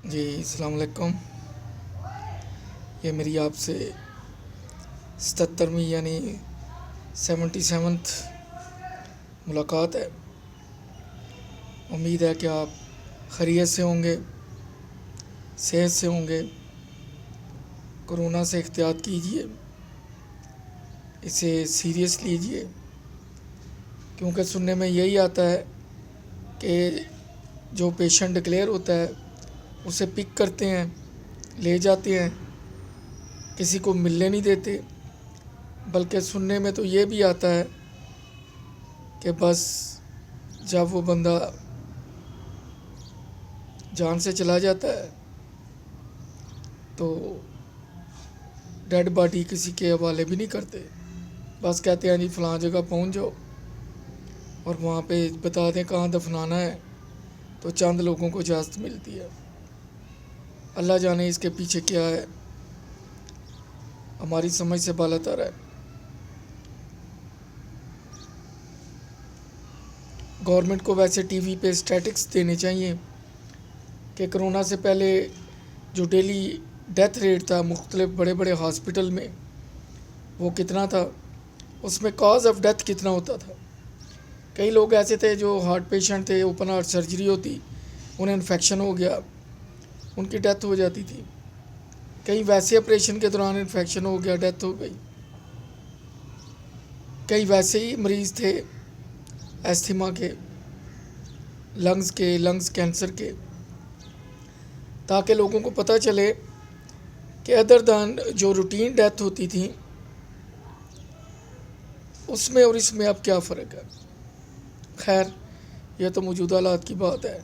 जी अस्सलाम वालेकुम। ये मेरी आपसे 77वीं यानी 77th मुलाकात है। उम्मीद है कि आप खैरियत से होंगे, सेहत से होंगे। कोरोना से एहतियात कीजिए, इसे सीरियस लीजिए, क्योंकि सुनने में यही आता है कि जो पेशेंट डिक्लेयर होता है उसे पिक करते हैं, ले जाते हैं, किसी को मिलने नहीं देते। बल्कि सुनने में तो ये भी आता है कि बस जब वो बंदा जान से चला जाता है तो डेड बॉडी किसी के हवाले भी नहीं करते। बस कहते हैं जी फ़लाँ जगह पहुंच जाओ और वहाँ पे बता दें कहाँ दफनाना है, तो चंद लोगों को इजाज़त मिलती है। अल्लाह जाने इसके पीछे क्या है, हमारी समझ से बालातर है। गवर्नमेंट को वैसे टीवी पे स्टैटिक्स देने चाहिए कि कोरोना से पहले जो डेली डेथ रेट था मुख्तलिफ बड़े बड़े हॉस्पिटल में वो कितना था, उसमें कॉज ऑफ डेथ कितना होता था। कई लोग ऐसे थे जो हार्ट पेशेंट थे, ओपन हार्ट सर्जरी होती, उन्हें इन्फेक्शन हो गया, उनकी डेथ हो जाती थी। कई वैसे ऑपरेशन के दौरान इन्फेक्शन हो गया, डेथ हो गई। कई वैसे ही मरीज़ थे एस्थमा के, लंग्स कैंसर के, ताकि लोगों को पता चले कि अदर दैन जो रूटीन डेथ होती थी उसमें और इसमें अब क्या फ़र्क है। खैर, यह तो मौजूदा हालात की बात है।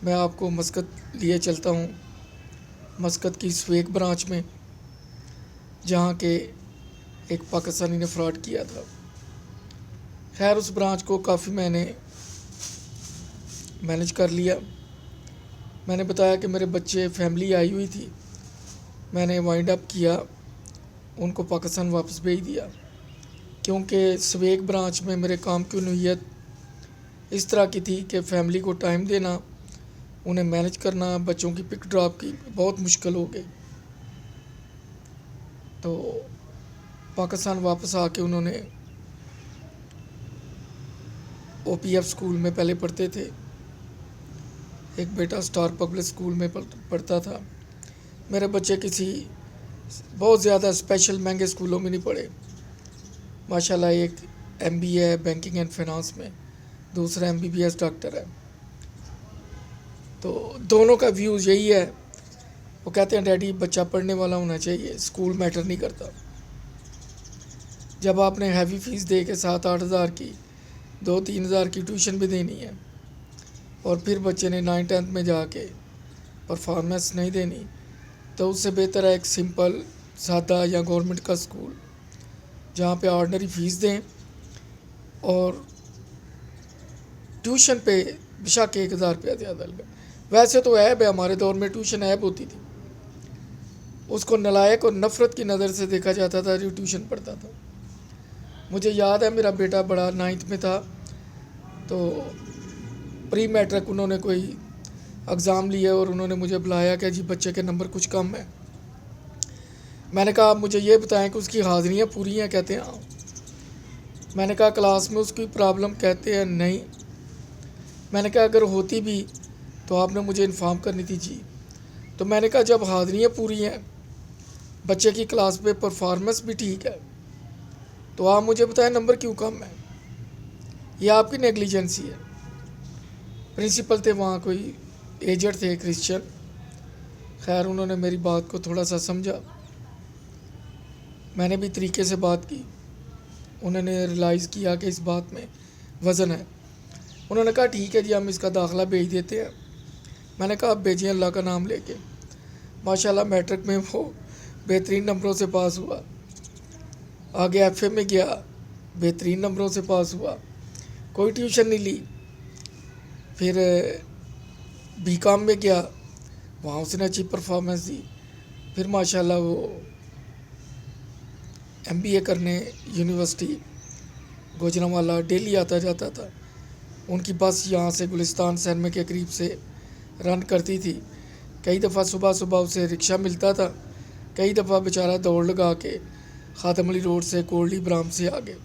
मैं आपको मस्कत लिए चलता हूँ, मस्कत की स्वेक ब्रांच में, जहाँ के एक पाकिस्तानी ने फ्रॉड किया था। खैर, उस ब्रांच को काफ़ी मैंने मैनेज कर लिया। मैंने बताया कि मेरे बच्चे, फैमिली आई हुई थी, मैंने वाइंड अप किया, उनको पाकिस्तान वापस भेज दिया, क्योंकि स्वेक ब्रांच में मेरे काम की नौइयत इस तरह की थी कि फ़ैमिली को टाइम देना, उन्हें मैनेज करना, बच्चों की पिक ड्रॉप की बहुत मुश्किल हो गई। तो पाकिस्तान वापस आके उन्होंने OPF स्कूल में पहले पढ़ते थे, एक बेटा स्टार पब्लिक स्कूल में पढ़ता था। मेरे बच्चे किसी बहुत ज़्यादा स्पेशल महंगे स्कूलों में नहीं पढ़े। माशाल्लाह, एक MBA है बैंकिंग एंड फाइनेंस में, दूसरा MBBS डॉक्टर है। तो दोनों का व्यूज़ यही है, वो कहते हैं डैडी बच्चा पढ़ने वाला होना चाहिए, स्कूल मैटर नहीं करता। जब आपने हैवी फीस दे के 7-8 हज़ार की 2-3 हज़ार की ट्यूशन भी देनी है और फिर बच्चे ने 9th-10th में जाके परफॉर्मेंस नहीं देनी, तो उससे बेहतर है एक सिंपल सादा या गवर्नमेंट का स्कूल जहाँ पे ऑर्डनरी फ़ीस दें और ट्यूशन पे बेशक 1,000 रुपया ज़्यादा लगे। वैसे तो ऐब है, हमारे दौर में ट्यूशन ऐब होती थी, उसको नालायक और नफ़रत की नज़र से देखा जाता था जो ट्यूशन पढ़ता था। मुझे याद है मेरा बेटा बड़ा 9th में था, तो प्री मैट्रिक उन्होंने कोई एग्ज़ाम लिया और उन्होंने मुझे बुलाया कि जी बच्चे के नंबर कुछ कम है। मैंने कहा आप मुझे ये बताएं कि उसकी हाज़िरियाँ पूरी हैं, कहते हैं हाँ। मैंने कहा क्लास में उसकी प्रॉब्लम, कहते हैं नहीं। मैंने कहा अगर होती भी तो आपने मुझे इन्फॉर्म करनी थी जी। तो मैंने कहा जब हाज़िरियाँ पूरी हैं, बच्चे की क्लास पे परफॉर्मेंस भी ठीक है, तो आप मुझे बताएं नंबर क्यों कम है। ये आपकी नेग्लिजेंसी है। प्रिंसिपल थे वहाँ, कोई एजड थे, क्रिश्चियन। खैर, उन्होंने मेरी बात को थोड़ा सा समझा, मैंने भी तरीके से बात की, उन्होंने रियलाइज़ किया कि इस बात में वज़न है। उन्होंने कहा ठीक है जी, हम इसका दाखिला भेज देते हैं। मैंने कहा आप भेजिए अल्लाह का नाम लेके। माशाल्लाह मैट्रिक में वो बेहतरीन नंबरों से पास हुआ, आगे FA में गया, बेहतरीन नंबरों से पास हुआ, कोई ट्यूशन नहीं ली। फिर BCom में गया, वहाँ उसने अच्छी परफॉर्मेंस दी। फिर माशाल्लाह वो MBA करने यूनिवर्सिटी गुजरांवाला डेली आता जाता था। उनकी बस यहाँ से गुलिस्तान सैनमे के करीब से रन करती थी। कई दफ़ा सुबह सुबह उसे रिक्शा मिलता था, कई दफ़ा बेचारा दौड़ लगा के खादम अली रोड से कोल्डी ब्राम से आगे।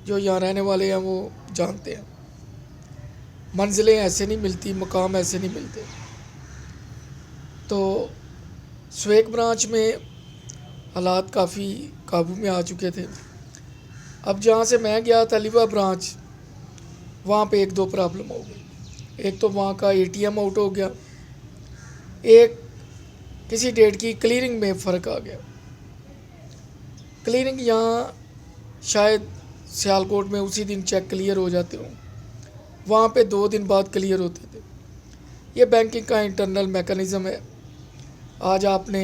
जो यहाँ रहने वाले हैं वो जानते हैं, मंजिलें ऐसे नहीं मिलती, मकाम ऐसे नहीं मिलते। तो स्वेक ब्रांच में हालात काफ़ी काबू में आ चुके थे। अब जहाँ से मैं गया था लिवा ब्रांच, वहाँ पे एक दो प्रॉब्लम हो गई। एक तो वहाँ का एटीएम आउट हो गया, एक किसी डेट की क्लियरिंग में फ़र्क आ गया। क्लियरिंग यहाँ शायद सियालकोट में उसी दिन चेक क्लियर हो जाते हों, वहाँ पे 2 दिन बाद क्लियर होते थे। ये बैंकिंग का इंटरनल मैकेनिज़्म है। आज आपने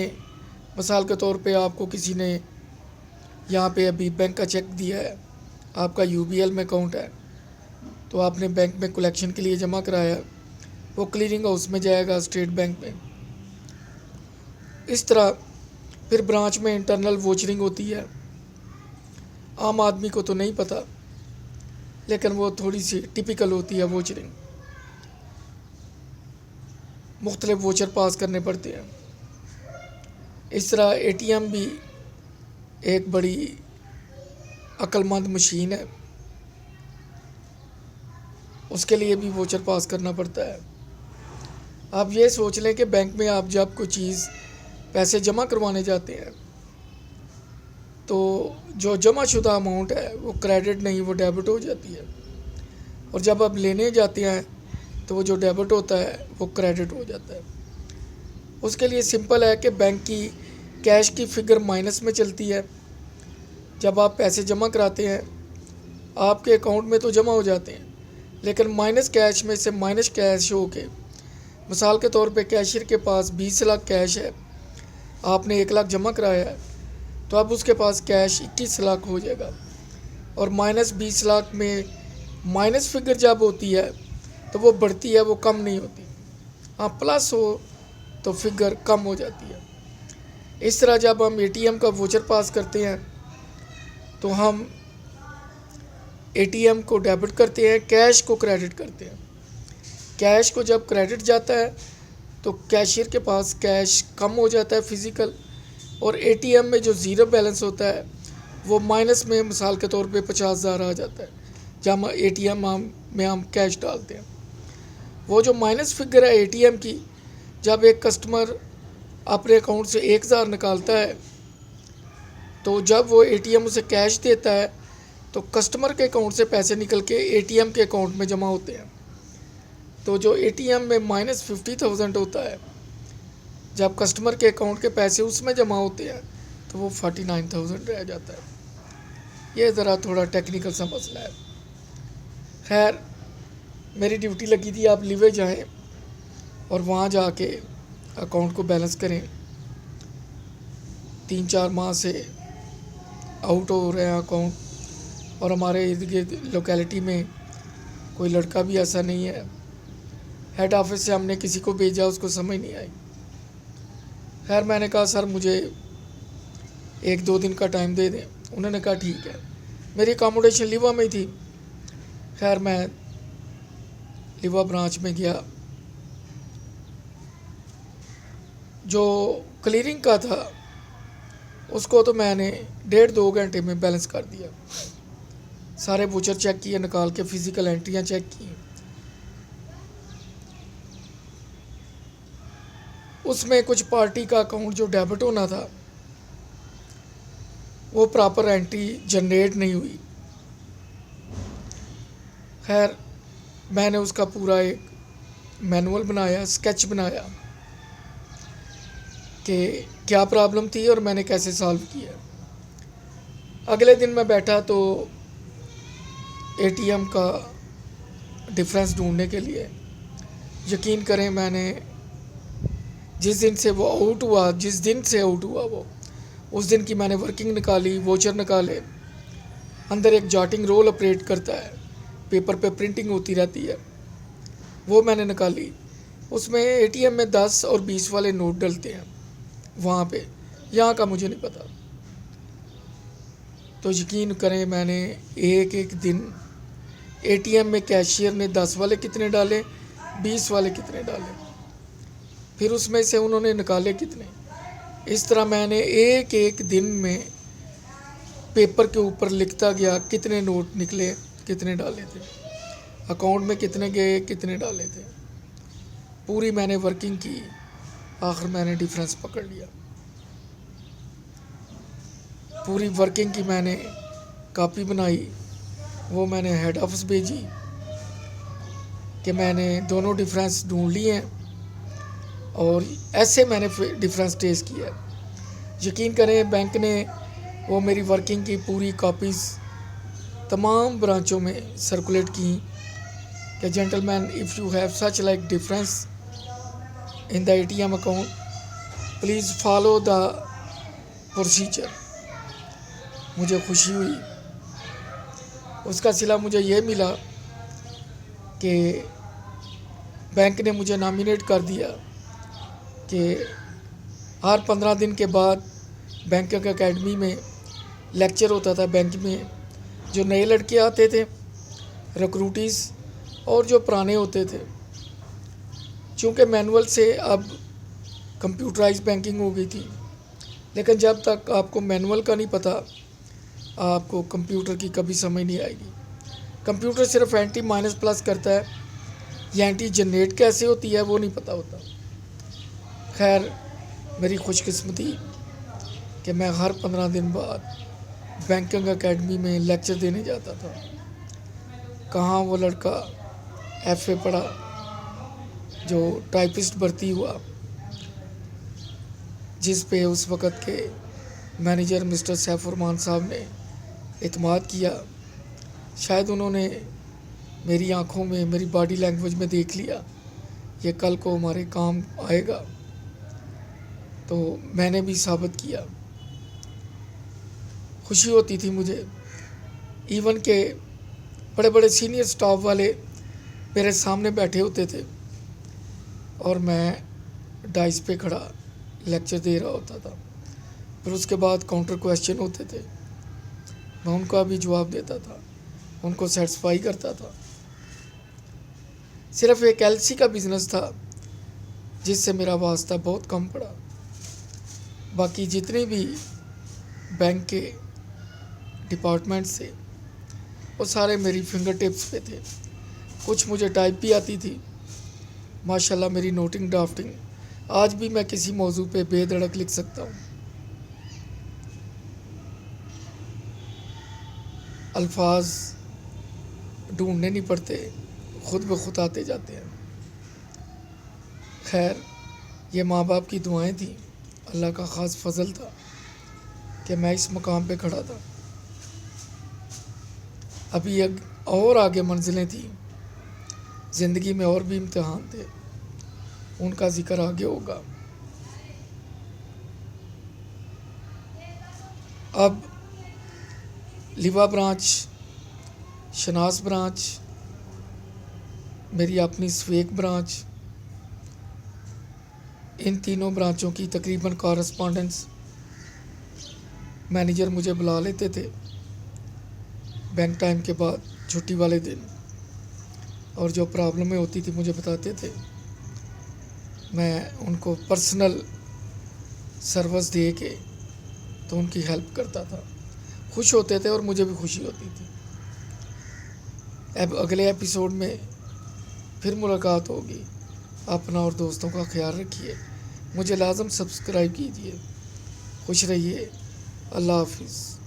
मिसाल के तौर पे आपको किसी ने यहाँ पे अभी बैंक का चेक दिया है, आपका यूबीएल में अकाउंट है, तो आपने बैंक में कलेक्शन के लिए जमा कराया, वो क्लियरिंग हाउस में जाएगा स्टेट बैंक में। इस तरह फिर ब्रांच में इंटरनल वोचरिंग होती है। आम आदमी को तो नहीं पता, लेकिन वो थोड़ी सी टिपिकल होती है वोचरिंग। मुख्तलिफ वोचर पास करने पड़ते हैं। इस तरह एटीएम भी एक बड़ी अक्लमंद मशीन है, उसके लिए भी वोचर पास करना पड़ता है। आप ये सोच लें कि बैंक में आप जब कोई चीज़ पैसे जमा करवाने जाते हैं तो जो जमा शुदा अमाउंट है वो क्रेडिट नहीं, वो डेबिट हो जाती है, और जब आप लेने जाते हैं तो वो जो डेबिट होता है वो क्रेडिट हो जाता है। उसके लिए सिंपल है कि बैंक की कैश की फ़िगर माइनस में चलती है। जब आप पैसे जमा कराते हैं आपके अकाउंट में तो जमा हो जाते हैं, लेकिन माइनस कैश में से माइनस कैश हो के, मिसाल के तौर पे कैशियर के पास 20 लाख कैश है, आपने 1 लाख जमा कराया है, तो अब उसके पास कैश 21 लाख हो जाएगा। और माइनस 20 लाख में माइनस फिगर जब होती है तो वो बढ़ती है, वो कम नहीं होती। हाँ, प्लस हो तो फिगर कम हो जाती है। इस तरह जब हम एटीएम का वोचर पास करते हैं तो हम एटीएम को डेबिट करते हैं, कैश को क्रेडिट करते हैं। कैश को जब क्रेडिट जाता है तो कैशियर के पास कैश कम हो जाता है फिज़िकल, और एटीएम में जो ज़ीरो बैलेंस होता है वो माइनस में, मिसाल के तौर पे 50,000 आ जाता है जब एटीएम में हम कैश डालते हैं। वो जो माइनस फिगर है एटीएम की, जब एक कस्टमर अपने अकाउंट से 1,000 निकालता है तो जब वो एटीएम उसे कैश देता है तो कस्टमर के अकाउंट से पैसे निकल के एटीएम के अकाउंट में जमा होते हैं। तो जो एटीएम में माइनस 50,000 होता है, जब कस्टमर के अकाउंट के पैसे उसमें जमा होते हैं तो वो 49,000 रह जाता है। ये ज़रा थोड़ा टेक्निकल सा मसला है। खैर, मेरी ड्यूटी लगी थी आप लिवे जाएं और वहाँ जाके अकाउंट को बैलेंस करें। 3-4 माह से आउट हो रहे हैं अकाउंट, और हमारे इर्द गिर्द लोकेलिटी में कोई लड़का भी ऐसा नहीं है। हेड ऑफिस से हमने किसी को भेजा, उसको समझ नहीं आई। खैर, मैंने कहा सर मुझे 1-2 दिन का टाइम दे दें। उन्होंने कहा ठीक है। मेरी अकोमोडेशन लिवा में ही थी। खैर, मैं लिवा ब्रांच में गया। जो क्लियरिंग का था उसको तो मैंने 1.5-2 घंटे में बैलेंस कर दिया। सारे वोचर चेक किए, निकाल के फ़िज़िकल एंट्रियाँ चेक की। उसमें कुछ पार्टी का अकाउंट जो डेबिट होना था वो प्रॉपर एंट्री जनरेट नहीं हुई। खैर, मैंने उसका पूरा एक मैनुअल बनाया, स्केच बनाया कि क्या प्रॉब्लम थी और मैंने कैसे सॉल्व किया। अगले दिन मैं बैठा तो एटीएम का डिफरेंस ढूंढने के लिए, यकीन करें मैंने जिस दिन से आउट हुआ वो उस दिन की मैंने वर्किंग निकाली, वोचर निकाले। अंदर एक जॉटिंग रोल ऑपरेट करता है, पेपर पे प्रिंटिंग होती रहती है, वो मैंने निकाली। उसमें एटीएम में 10 और 20 वाले नोट डलते हैं वहाँ पे, यहाँ का मुझे नहीं पता। तो यकीन करें मैंने एक दिन एटीएम में कैशियर ने 10 वाले कितने डाले, 20 वाले कितने डाले, फिर उसमें से उन्होंने निकाले कितने। इस तरह मैंने एक एक दिन में पेपर के ऊपर लिखता गया कितने नोट निकले, कितने डाले थे, अकाउंट में कितने गए, कितने डाले थे। पूरी मैंने वर्किंग की, आखिर मैंने डिफरेंस पकड़ लिया। पूरी वर्किंग की मैंने कॉपी बनाई, वो मैंने हेड ऑफिस भेजी कि मैंने दोनों डिफरेंस ढूंढ लिए हैं, और ऐसे मैंने डिफरेंस ट्रेस किया है। यकीन करें, बैंक ने वो मेरी वर्किंग की पूरी कॉपीज़ तमाम ब्रांचों में सर्कुलेट की कि gentleman, if you have such like difference in the ATM account, please follow the procedure. मुझे खुशी हुई। उसका सिला मुझे ये मिला कि बैंक ने मुझे नॉमिनेट कर दिया कि हर 15 दिन के बाद बैंकिंग एकेडमी में लेक्चर होता था। बैंक में जो नए लड़के आते थे, रिक्रूटीज़, और जो पुराने होते थे, चूँकि मैनुअल से अब कंप्यूटराइज बैंकिंग हो गई थी, लेकिन जब तक आपको मैनुअल का नहीं पता, आपको कंप्यूटर की कभी समझ नहीं आएगी। कंप्यूटर सिर्फ एंटी माइनस प्लस करता है, या एंटी जनरेट कैसे होती है वो नहीं पता होता। खैर, मेरी खुशकिस्मती कि मैं हर 15 दिन बाद बैंकिंग एकेडमी में लेक्चर देने जाता था। कहाँ वो लड़का FA पढ़ा जो टाइपिस्ट भर्ती हुआ, जिस पे उस वक़्त के मैनेजर मिस्टर सैफुररहमान साहब ने इत्मीनान किया। शायद उन्होंने मेरी आंखों में, मेरी बॉडी लैंग्वेज में देख लिया ये कल को हमारे काम आएगा, तो मैंने भी साबित किया। खुशी होती थी मुझे, इवन के बड़े बड़े सीनियर स्टाफ वाले मेरे सामने बैठे होते थे और मैं डाइस पे खड़ा लेक्चर दे रहा होता था। फिर उसके बाद काउंटर क्वेश्चन होते थे, मैं उनका भी जवाब देता था, उनको सेटिस्फाई करता था। सिर्फ एक LC का बिज़नेस था जिससे मेरा वास्ता बहुत कम पड़ा। बाकी जितने भी बैंक के डिपार्टमेंट से, वो सारे मेरी फिंगर टिप्स पे थे। कुछ मुझे टाइप भी आती थी। माशाल्लाह मेरी नोटिंग ड्राफ्टिंग आज भी मैं किसी मौजू पे बेधड़क लिख सकता हूँ। अल्फाज ढूंढने नहीं पड़ते, खुद ब खुद आते जाते हैं। खैर, ये माँ बाप की दुआएं थी, अल्लाह का ख़ास फजल था कि मैं इस मकाम पे खड़ा था। अभी और आगे मंजिलें थी, ज़िंदगी में और भी इम्तिहान थे, उनका ज़िक्र आगे होगा। अब लिवा ब्रांच, शनास ब्रांच, मेरी अपनी स्वेक ब्रांच, इन तीनों ब्रांचों की तकरीबन कॉरेस्पॉन्डेंस मैनेजर मुझे बुला लेते थे बैंक टाइम के बाद, छुट्टी वाले दिन, और जो प्रॉब्लमें होती थी मुझे बताते थे। मैं उनको पर्सनल सर्विस दे के तो उनकी हेल्प करता था। खुश होते थे और मुझे भी खुशी होती थी। अब अगले एपिसोड में फिर मुलाकात होगी। अपना और दोस्तों का ख्याल रखिए। मुझे लाजम सब्सक्राइब कीजिए। खुश रहिए। अल्लाह हाफिज़।